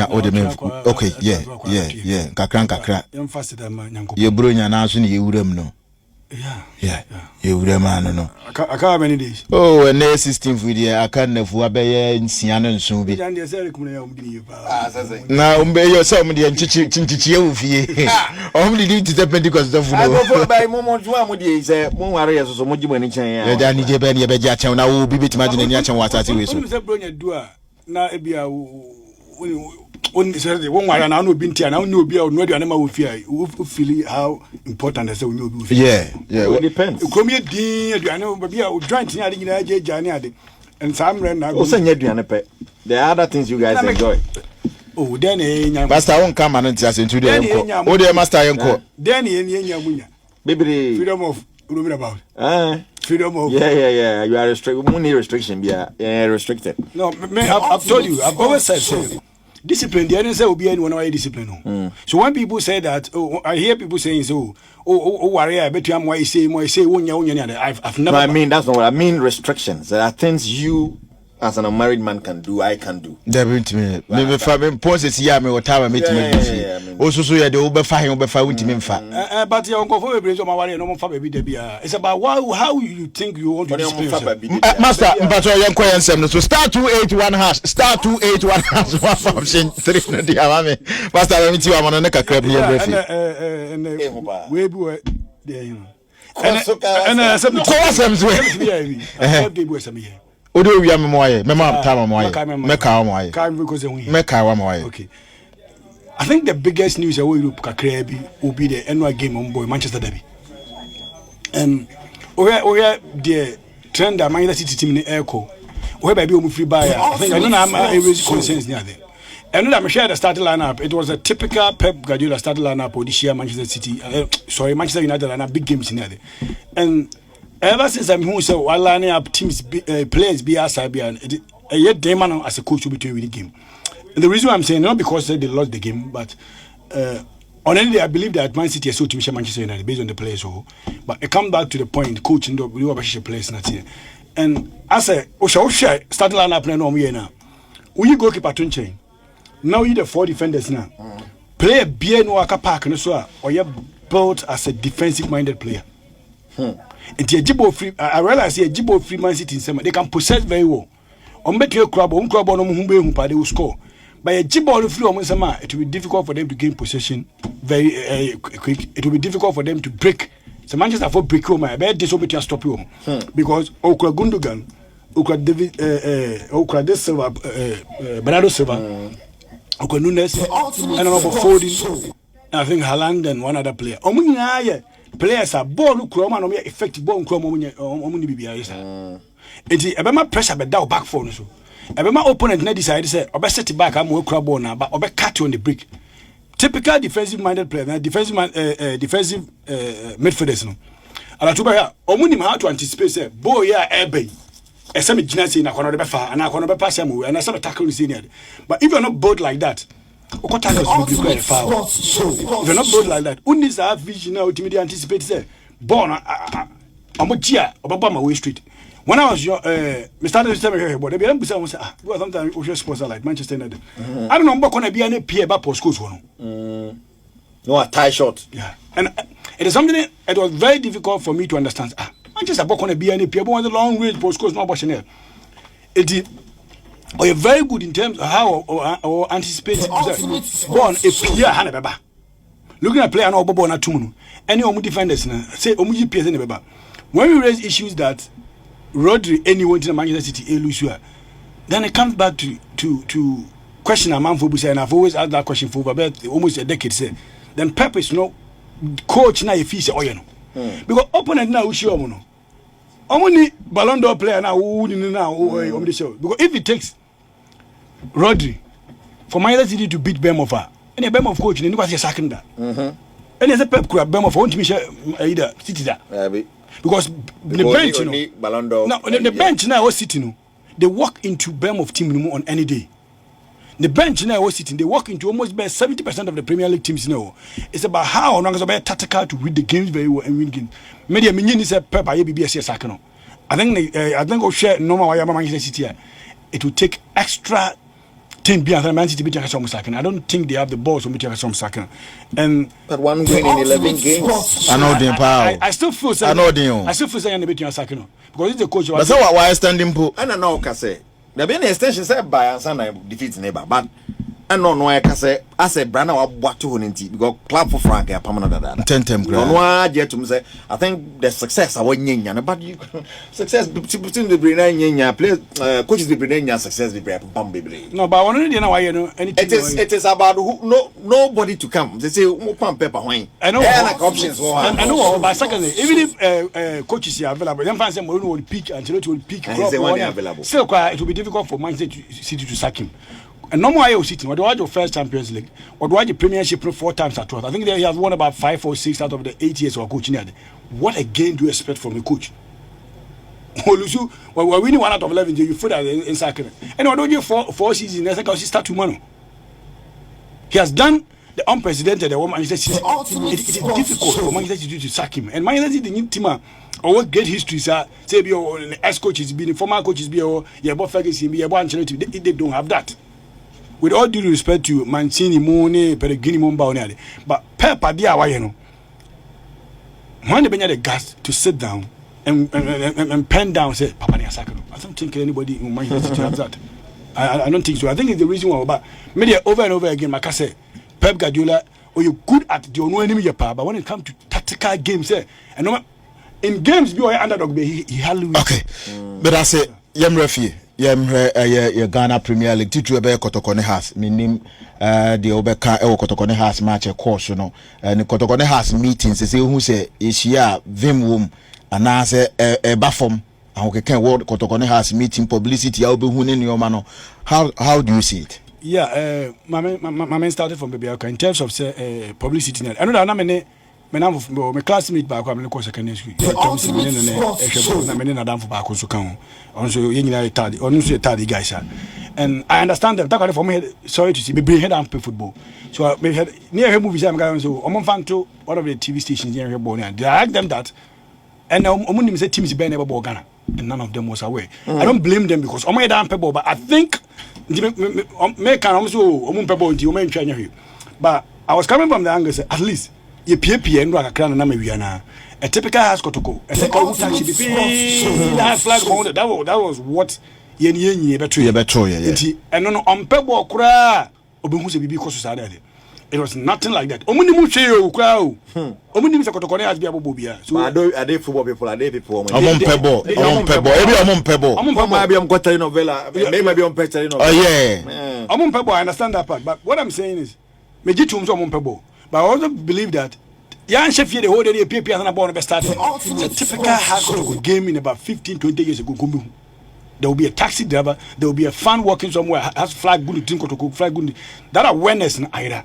na o de me okay yeah kakra ye bro nya na so ne ye wuram no yeah ye wuram anu no aka many days oh and 16th video aka na fu abeye nsia no nso bi na umbe yo so mu de nchichi ye ofie om de di te Pentecost of no go by moment wa mu de say mo ware ye so mo gimani chen ya ya ni je be ne be ja chen na wo bi bitima de ni a chen wa asase we so na ebia on Saturday one wara na no bi ntia na no bi a no aduane ma wo fia wo feel how important is when you do yeah it depends komi din aduane bi a joint ni ade nyina aja ni ade and some ren na o say aduane pe there are other things you guys enjoy oh then master won come and ntia sentu de enko o de master enko then enya munya baby freedom of about freedom of yeah you are restricted money restriction yeah restricted no I've told you I've always said so. Discipline the say obi any one discipline so when people say that I hear people saying so warrior betu am why say wonya I've never no, I mean that's not what I mean. Restrictions, there are things you as an unmarried man can do, I can do. Definitely me fa me poses ya me whatever me timi o so ya de o be fa wintimi mfa but your uncle for be so ma warrior no mo fa baby de bia it's about how you think you want to discipline master mpacho yenko yensem no so star 281 hash star 281 hash one option 3 no dia ma me master me ti wa mo no kakra bi ya brefi we bi we there you and some cause we Odo wi am moye mema time moye meka moye can because we meka wa moye okay I think the biggest news away Europe kakra bi will be the annual game on boy Manchester derby and we the trend that Manchester City team in echo we by be o free buy I think I don't know how raise concerns near there and I'm share the starting lineup it was a typical Pep Guardiola starting lineup this year Manchester City Manchester United and big games in there and ever since I'm who say while lining up teams players be outside and a yet Damon as a coach will be winning game. And the reason why I'm saying not because they lost the game, but on any day I believe that Man City is so to Manchester United based on the players but it come back to the point coaching the we players not here. And as a Osha starting line up now now. We goalkeeper chain. Now you the 4 defenders now. Play a beer no aka park no so or you built as a defensive minded player. And free I realize here Jibo free Man City in summer they can possess very well. On bet your crab on crab on whom they will score. By a Jibo free on summer it will be difficult for them to gain possession very quick. It will be difficult for them to break. So Manchester for break home I bet this will be to stop home because Okra Gundogan, Okra David Okra De Silva Bernardo Silva Okra Nunes and another Foden I think Haaland and one other player. Players are ball kroma no effective ball kroma omuni bibia is enti ebema pressure be down back for no so ebema opponent na decide say obe set back am we kra ball na ba obe cut on the break typical defensive minded player na defensive midfielders no ala to ba omuni ma how to anticipate say ball ya ebe esem gina say na kono de be fa na kono be pass am we na say tackle say near but if you're not bold like that if you're not bold like that, only have vision now to anticipate say born I'm a chia about my way street. When I was young, we started to tell me, but the young person was sometimes we sponsor like Manchester United. I don't know what gonna be any peer about postcodes one. No, a tie shot. Yeah, and it is something it was very difficult for me to understand. Manchester gonna be any peer, but the long range postcodes not watching it. Or you're very good in terms of how or anticipate born a player Hanababa. Looking at player no Bobo na Tumunu. Any omu defenders na say omu PS in the when we raise issues that Rodri anyone in Manchester City Elusua, then it comes back to question a man for Busa, and I've always asked that question for about almost a decade say. Then Pep is no coach na if he say because opponent na usho no. Only Ballon d'Or player now because if it takes Rodri for Manchester City to beat Bournemouth, any Bournemouth coach ni was sacking that. And as a Pep could Bournemouth won't miss either City that. Because the bench Ballon d'Or. Now the bench now was sitting. They walk into Bournemouth team on any day. The bench now was sitting. They walk into almost 70% of the Premier League teams now. It's about how long it's tactical to read the games very well and win games. Media mini is a Pep by BBS second. I think we'll share normal Manchester City. It will take extra team behind Man City beat some second. I don't think they have the balls to beat some second. And but one win in 11 games. I know the power. I still feel I know the. I still feel saying they beat your second because it's the coach. But so why standing po? I don't know, Kase. There been an extension said by Ansan defeats neighbor, but I don't know, I can say, I said, Brana, what to indeed, because club for Frank, a permanent. I think the success I want, but you success between the Brennan, play coaches the Brennan success with Bambi. No, but I want to know why you know anything. It is about nobody to come. They say, pump paper wine. I know, like options. I know, but secondly, even if coaches are available, then find someone who will peak and Ancelotti will peak. Still, it will be difficult for Manchester City to sack him. And no more I was sitting. What do I do first Champions League? What do I do Premiership 4 times at 12? I think he has won about 5 or 6 out of the 8 years of coaching. What again do you expect from a coach? We're winning 1 out of 11. You feel that in soccer. And what do you 4 seasons? I think I'll start tomorrow. He has done the unprecedented. Manchester City. It is difficult for Manchester City to sack him. And Manchester City need team. Or what great history, sir? Say, be ex coaches, be former coaches, be your Ferguson, be your Ancelotti. They don't have that. With all due respect to Mancini, Mone, Pellegrini, Momba, but Pep, you know, when they bring the gas to sit down and pen down, say, Papa, I don't think anybody in Manchester City has that. I don't think so. I think it's the reason why. But media over and over again, like I say, Pep Guardiola, or you're good at the no enemy, but when it comes to tactical games, and no, in games, be underdog, he hardly. Okay, but I say, Referee. Yeah, Ghana Premier League titu ebe Kotoko ne has minim the obeka e Kotoko ne has match course no ne Kotoko ne has meetings say hu say ehia vim wom anase e bafom ahokeken world Kotoko ne has meeting publicity ya obehu ne neoma no. How do you see it? Yeah, my man started from baby in terms of say publicity. I know that my classmate back when I was secondary school. And I understand them. That for me, sorry to see me bring head and play football. So we had near her movies. I'm going so I'm fan to one of the TV stations near here. And I asked them that, and I'm say teams be never Ghana, and none of them was aware. I don't blame them because I'm down people, but I think me can also but I was coming from the angle say at least. Ye PPA and Rakran and Namiana. A typical house Kotoko. A second flag that was what Yen betray. And on Pebo Kra Obumus because it was nothing like that. Omunimuche crowd. Omunim Kotoko has been Bobia. So I do football people, I people. Among Pebo. I'm got a novella. Maybe on Petro. Oh, yeah. Among Pebo, I understand that part. But what I'm saying is, Mejitum Amon Pebo. But I also believe that Yan Sheffield the whole day PPA and born best started. It's a typical hard game in about 15-20 years ago. There will be a taxi driver, there will be a fan walking somewhere, has flag good to cook flag good. That awareness in either.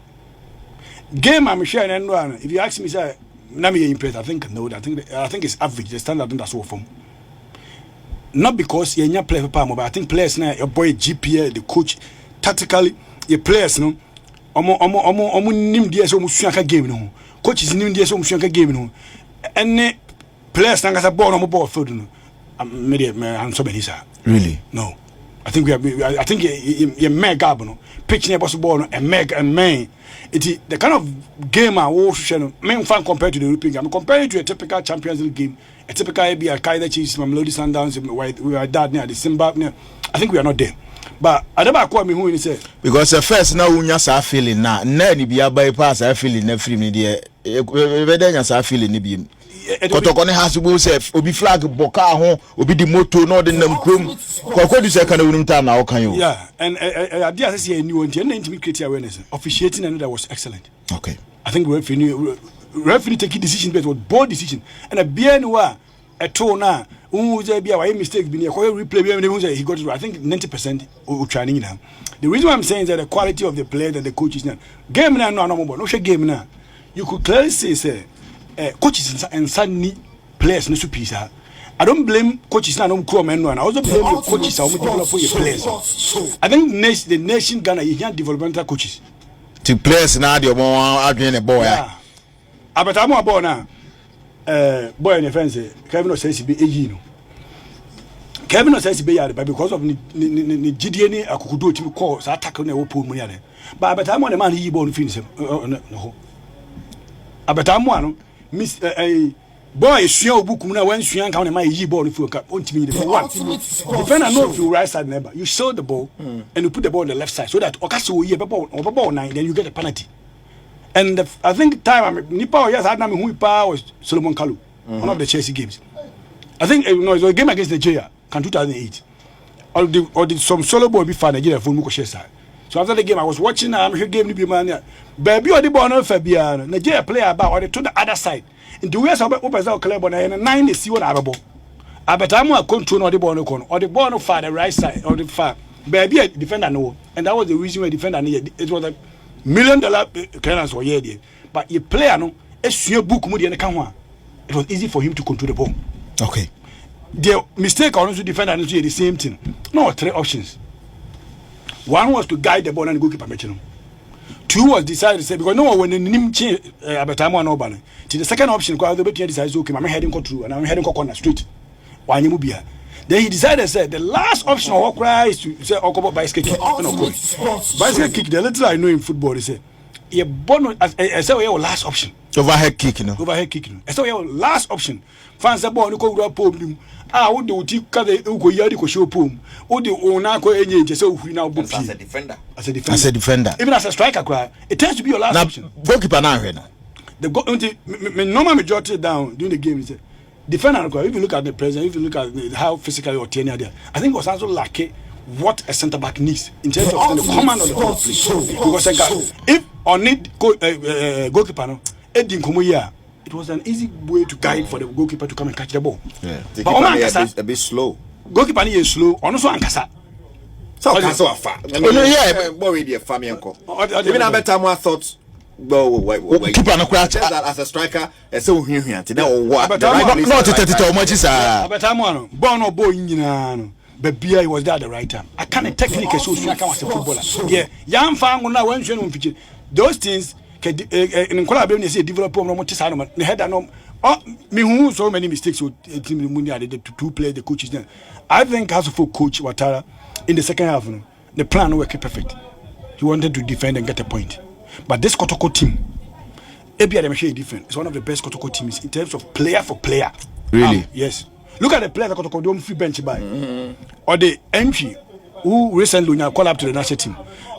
Game I'm sharing and one. If you ask me, say, Nami impressed, I think no, I think it's average, the standard that's all from. Not because you're not playing for Palmer, but I think players now, your boy GPA, the coach, tactically, your players no. Omo nim dia so musuaka game no coaches nim dia so musuaka game no ene players nanga sa ball no ball field no I'm so many sir really no I think I think you mega no pitch near ball no and mega and man it the kind of game I watch no men fan compared to the European game compared to a typical Champions League game a typical ABA Kaizer Chiefs Mamelodi Sundowns we are that near the Zimbabwe I think we are not there. But I never call me who he said because the first now unya sa feeling na ni bia bypass a feeling na free me there nya sa feeling ni bi Kotoko ne has go say obi flag boka ho obi di moto no de nam krom kokodi say kana unum time na okan yo yeah and idea say a new one and intimate awareness officiating and that was excellent. Okay, I think referee taking decision based on board decision and a bien a toe na who there be a mistake be replay he got it. I think 90% training now. The reason why I'm saying is that the quality of the player and the coaches now game now no game now you could clearly say coaches and suddenly players no supisa. I don't blame coaches now no come and I also blame the coaches who develop for your players. I think the nation Ghana you have developmental coaches the players now the one adwin the boy yeah but I'm about now boy in the fence Kevin says he be age no Kevin says be yard, but because of the GDN, I could do it to cause attack on the open money. But by the time on the man he born finish him. No. But I'm one, Miss a boy, show book when she young county my ye born for to me the one. Defender no you right side never. You show the ball and you put the ball on the left side so that Okaso ye ball 9, then you get a penalty. And I think time Nipa yes had name who was Solomon Kalu, one of the Chelsea games. I think it was a game against Nigeria, 2008. Or did some solo boy be found Nigeria for Muko side. So after the game, I was watching. I'm here game to be man. Baby, or the ball no Fabian. Nigeria player about or to the other side. In the West, I open out club on and 9 is see what I have. I bet I'm more control or the ball no corner or the ball no far the right side or the far. Baby, a defender no, and that was the reason why defender needed. It was $1 million clearance for year. But your player no, it's your book moody and the it was easy for him to control the ball. Okay. The mistake on the defender and the same thing. No, 3 options. One was to guide the ball and goalkeeper matching. 2 was decided to say because no one when the name change Abetamo no ban. The second option because the better decides okay, I'm heading through and I'm heading corner straight. Why you be? Then he decided to say the last option of cry is to say Okobo bicycle kick. Bicycle kick, the little I know in football they say a bonus I say your last option. Overhead kick, you know. Overhead kick. I say your last option. Fans the ball no go grab pom. Wo de uti ka de ugo yadi ko show pom. Wo de ona ko enye nje say ufiri na obo as a defender. As a defender. As a defender. Even as a striker cry, it tends to be your last option. Goalkeeper now here. The normal majority down during the game is defender. If you look at the president, if you look at how physically or tenure there, I think it was also lacking what a centre back needs in terms of the command of the ball. Because if on need goalkeeper no, it was an easy way to guide for the goalkeeper to come and catch the ball. Yeah, the keeper a bit slow. Goalkeeper is slow. Also ankasa. So ankasa afa. Yeah, boy we dey fam yanko. Even at time I thought keeper no crash as a striker so hwian today or what not to much is abetamo ball no ball nyina no but he was there at the right time. I can't technique so I can was a footballer. Yeah, young fan na when you know those things in collaboration say develop problem no tisa no the head no me who so many mistakes with team Munia the 2 players the coaches then. I think as for coach Watara in the second half the plan worked perfect. He wanted to defend and get a point. But this Kotoko team, ABI them share different. It's one of the best Kotoko teams in terms of player for player. Really? Yes. Look at the players that Kotoko don't free bench by. Or the entry who recently called up to the national team.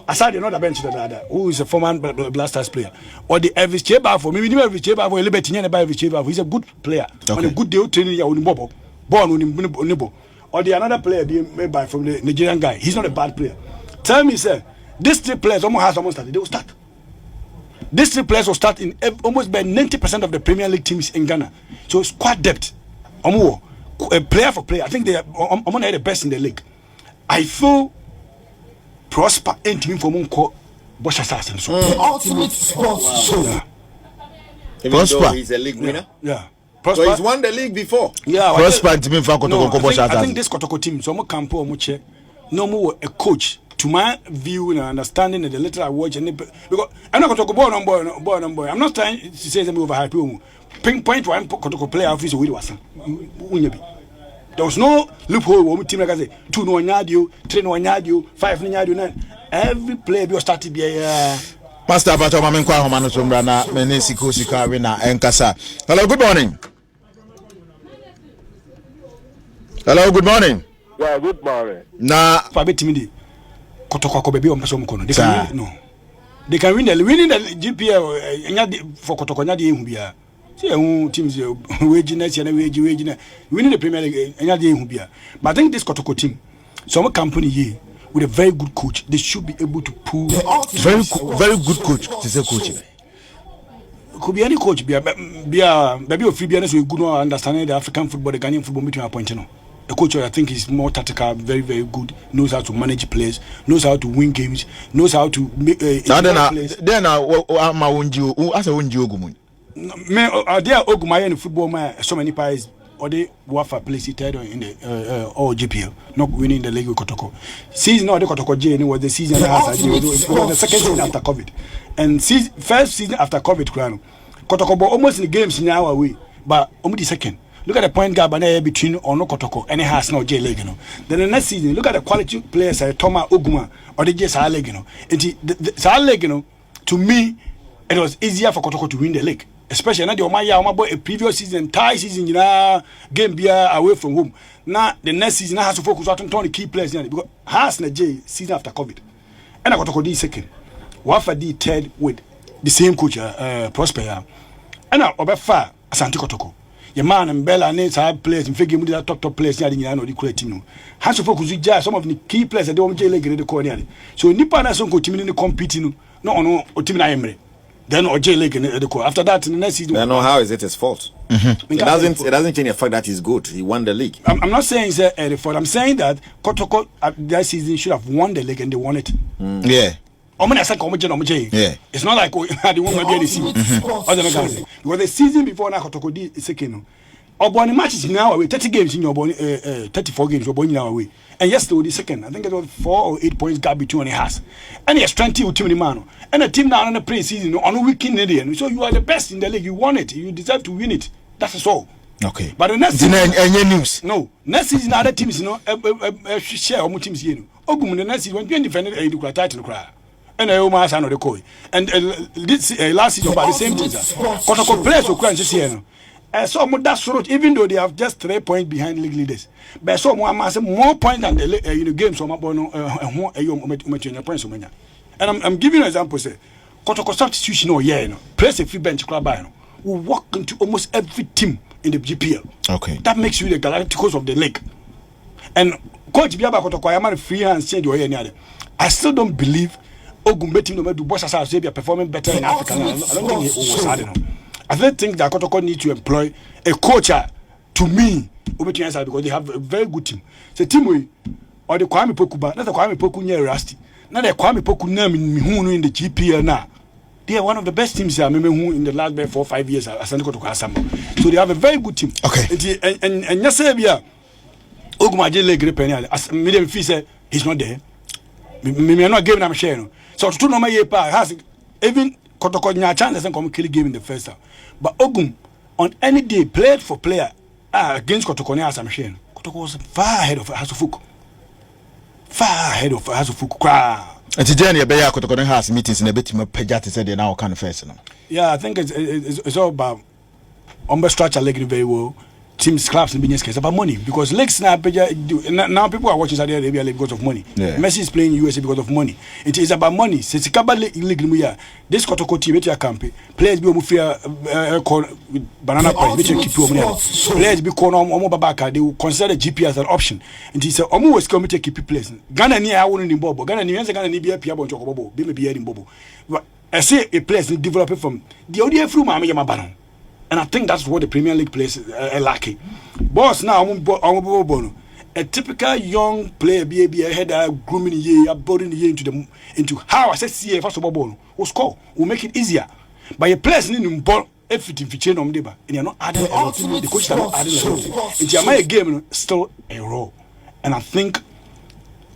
Aside another bench who is a former Blasters player. Or the Elvis Cheba for maybe Elvis Cheba for Liberty by Elvis Cheba. He's a good player. Okay. On a good day training on Bobo. Born on Nibo. Or the another player made by from the Nigerian guy. He's not a bad player. Tell me, sir, these 3 players almost started. They will start. These 3 players will start in almost by 90% of the Premier League teams in Ghana. So squad depth, player for player. I think they are the best in the league. I feel Prosper and team for Monko Bosch Assassin. So ultimate sports show. Prosper, he's a league winner. Yeah. Prosper. So he's won the league before. Yeah. Prosper to me for Kotoko Bosch Assassin. I think this Kotoko team, so Campo Muche, no more a coach. To my view and understanding the little I watch and because I'm not going to talk about boy. I'm not trying to say them over happy. Pinpoint one Kotoko player office with was. There was no loophole when team like I say 2 no nyadio, 3 no nyadio, 5 no nyadio 9. Every player be started be Master Banson mame kwa homa no sombra na mene sika we na enkasa. Hello, good morning. Hello, good morning. Yeah, good morning. Na for betimi Kotoko baby on person kono. They can win, no. They can win winning the GPL for Kotoko nya de hu bia. See teams wage next year wage winning the Premier League nya de hu bia. But I think this Kotoko team some company here with a very good coach, they should be able to pull very good coach to say coach. Could be any coach be maybe of free be so good understanding the African football, the Ghanaian football between appointing. The coach, I think, is more tactical, very, very good. Knows how to manage players, knows how to win games, knows how to make. Then I'm Ogum. Me, there Ogum in football, man. So many players, or they Wafa place it in the all GPL, not winning the league with Kotoko. Season no, the Kotoko J was the season that has it was the second season after COVID, and first season after COVID, Krano Kotoko almost in the games in our way, but only the second. Look at the point gap between Ono Kotoko and has no J League. Then the next season, look at the quality players like Thomas Ogum or the J Sa League. The Sa League, to me, it was easier for Kotoko to win the league. Especially now the Omaya boy a previous season, tie season, game be away from home. Now the next season has to focus on the key players because has the J season after COVID. And I Kotoko D second. Wafa D third with the same coach Prosper. And I Obefa Asante Kotoko. Your man and Bella needs hard players and figure that top players the create team. Has to focus with some of the key players that don't J League in the corner. So Nipa na son competing no team na Emre. Then or J League in the core. After that, in the next season, I know how is it his fault. It doesn't change the fact that he's good. He won the league. I'm not saying it's a fault. I'm saying that Kotoko that season should have won the league and they won it. Yeah. It's not like they won't be any season. Because the season before now Kotoko did second. Oboni matches now away 30 games in your 34 games you're now away. And yesterday the second, I think it was 4 or 8 points gap between the has. And he has 20 with team man. And a team now on the pre-season on a weekend Indian. So you are the best in the league. You won it. You deserve to win it. That's all. Okay. But the next season, any news? No. Next season other teams share more teams here. Ogum the next season when you defended a title cry. And I almost know the coin. And this last season about the same thing. Kotoko players who can't see here. So that's road, even though they have just 3 points behind league leaders. But so more points than the games on points. And I'm giving you an example. Say, Kotoko substitution or place a free bench club will walk into almost every team in the GPL. Okay. That makes you the Galacticos of the league. And Coach Biaba Kotoko, I am a free hand change or any other. I still don't believe Ogum betting no do boss as performing better in Africa. I don't think it was hard enough. I don't think that Kotoko need to employ a coach to me because they have a very good team. The team we or the Kwame Pokuba, not the Kwame Poku near Rusty, not the Kwame Poku name in the GPL now. They are one of the best teams I remember who in the last 4 or 5 years as Kotoko Asempa. So they have a very good team. Okay. And Yasebia Oguma Jele Grepenal as medium fee said he's not there. Me are not giving him a share. So to no my has even Kotoko nya chance doesn't come kill game in the first half. But Ogum on any day played for player against Kotoko nya some share. Kotoko was far ahead of Hasufuk. Far ahead of Hasufuk. And today you be Kotoko has meetings in a bit more pejati said they now kind of first. Yeah, I think it's all about structure league very well. Teams, clubs, and business case about money because leagues now people are watching Saudi Arabia because of money. Yeah. Messi is playing USA because of money. It is about money. Since Kaba league this Kotoko team which campaign players be banana price which keep you players be babaka they will consider the GP as an option. And he said almost come to keep players. Ghana ni I won't in Bobo. Ghana ni Ghana ni be a Piabo Chocobo. Be maybe in Bobo. But I say a place developing from the ODF through Mama Yamabanon. And I think that's what the Premier League players are lacking. Boss now, a typical young player be a header grooming year, boarding year into how I said first of all, will score, will make it easier. But a players need ball everything for chain on deba, and you're not adding a lot. The coach is not adding a lot. It's my game still a role, and I think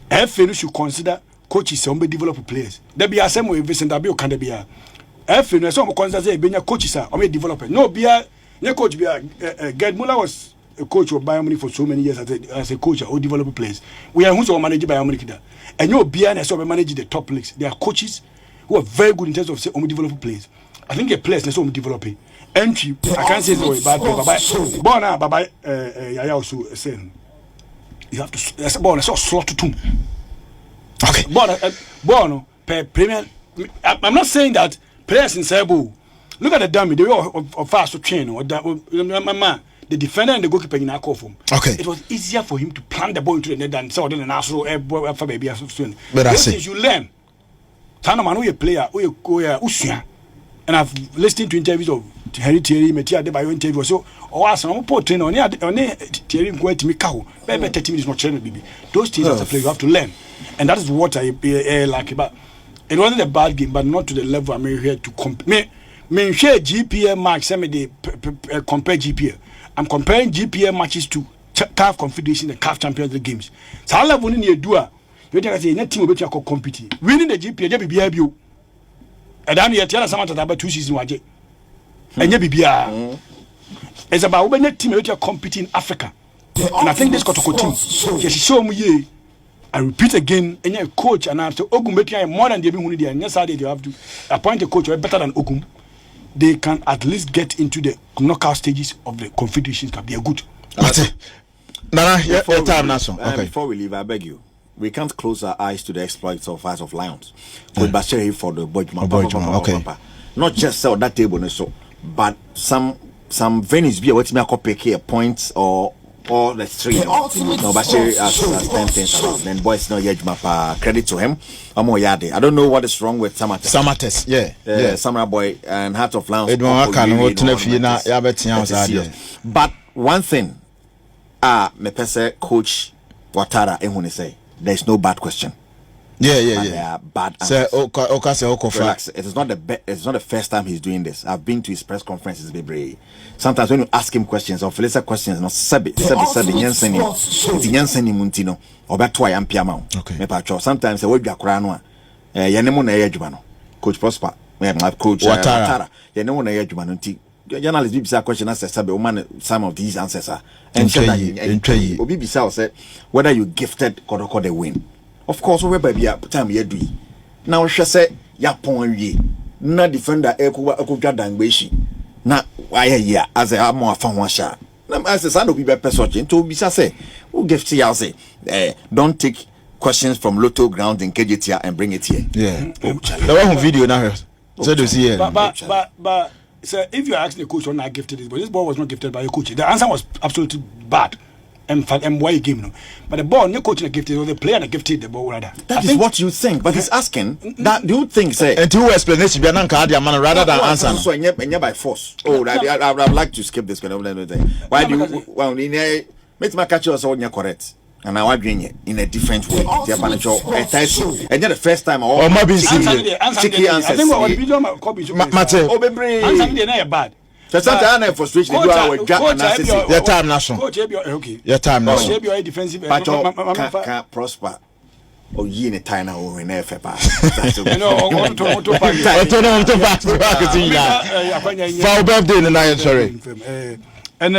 FA should consider coaches somebody develop players. There be a same way Vincent Abio can be a. If you some consider being a coach or a developer. No, be a coach. Be a Gerd Muller was a coach of Bayern Munich for so many years as a coach or developer players. We are who's managed Bayern Munich there. And you're behind us manage the top leagues. They are coaches who are very good in terms of say developer players. I think a players that's developing entry. I can't say it's bad. Baba Yaya also saying you have to. That's born. So slot to. Okay. Born per Premier. I'm not saying that. Players in Cebu, look at the dummy. They were of fast to train. Or the defender and the goalkeeper in our call for him. Okay. It was easier for him to plant the ball into the net than so then national for baby as soon. But I say you learn. Tanaman, we a player, we Usia, and I've listened to interviews of Harry Thierry, Metia de Bayo interview. So, or ask some poor trainer on Thierry going to me cow. Baby 30 minutes not training, baby. Those things as a player you have to learn, and that is what I like about. It wasn't a bad game, but not to the level I'm here to compare. Me share GPL match. Compare GPL. I'm comparing GPL matches to CAF Confederation and CAF Champions League games. So I love winning your doer. You can say any team will be competing. Winning the GPL, you be BBU. And then you tell us about 2 seasons. And you be It's about when the team which are competing in Africa. And I think this Kotoko team, yes, show me. I repeat again, and your coach and after Ogum making more than the Ebin and yes, they have to appoint a coach better than Ogum. They can at least get into the knockout stages of the Confederations Cup. They are good. Nana, your time, Nason. Okay. Before we leave, I beg you, we can't close our eyes to the exploits of Eyes of Lions. With Bashir for the Boyjman. Okay. Not just sell that table, so, but some venues be a what's me a copy here points or the street. No, Bashir has 10 things around. Then boys no Yejma credit to him. I don't know what is wrong with Samates. Yeah. Samurai Boy and Heart of Lions. But one thing, me pese coach Watara ehune say there is no bad question. There are bad answers. Relax. It is not the first time he's doing this. I've been to his press conferences, baby. Sometimes when you ask him questions or Felisa questions, no sabi Yanseni Muntino or back to I am Piamao. Okay. Sometimes the way Biakurano, Yanemo na Yajumano, Coach Prosper, my coach Watara, Yanemo na Yajumanunti. Journalists be a question answer some of these answers are and Obibisa said whether you gifted Kotoko the win. Of course, we baby time you do. Now she said ya pon ye na defender ekuwa dangbeshi. Na why ya as a more fan one shot. Na as a son of people person to bisa say who gift ya say don't take questions from Lotto ground in KJT and bring it here. Yeah. The one video now. So do see But so if you ask the coach, not gifted this, but this ball was not gifted by your coach. The answer was absolutely bad. And why you game no, but the ball no coach not gifted, or the player not gifted the ball rather. That is what you think, but he's asking that. Do you think say? And two explanation be an man rather than answer. So and by force. Oh, I would like to skip this kind of thing. Why do you? Well, in a make my catch us all correct. And I doing it in a different way. And then the first time, or maybe answer. I think what video Mate, oh, baby, answer bad. So sometimes I frustration. You are with Jack and your time, Nason. Okay. Your time, Nason. Your defensive. Can't prosper. Oh, ye in a time now in FFA. For birthday in the night, sorry. And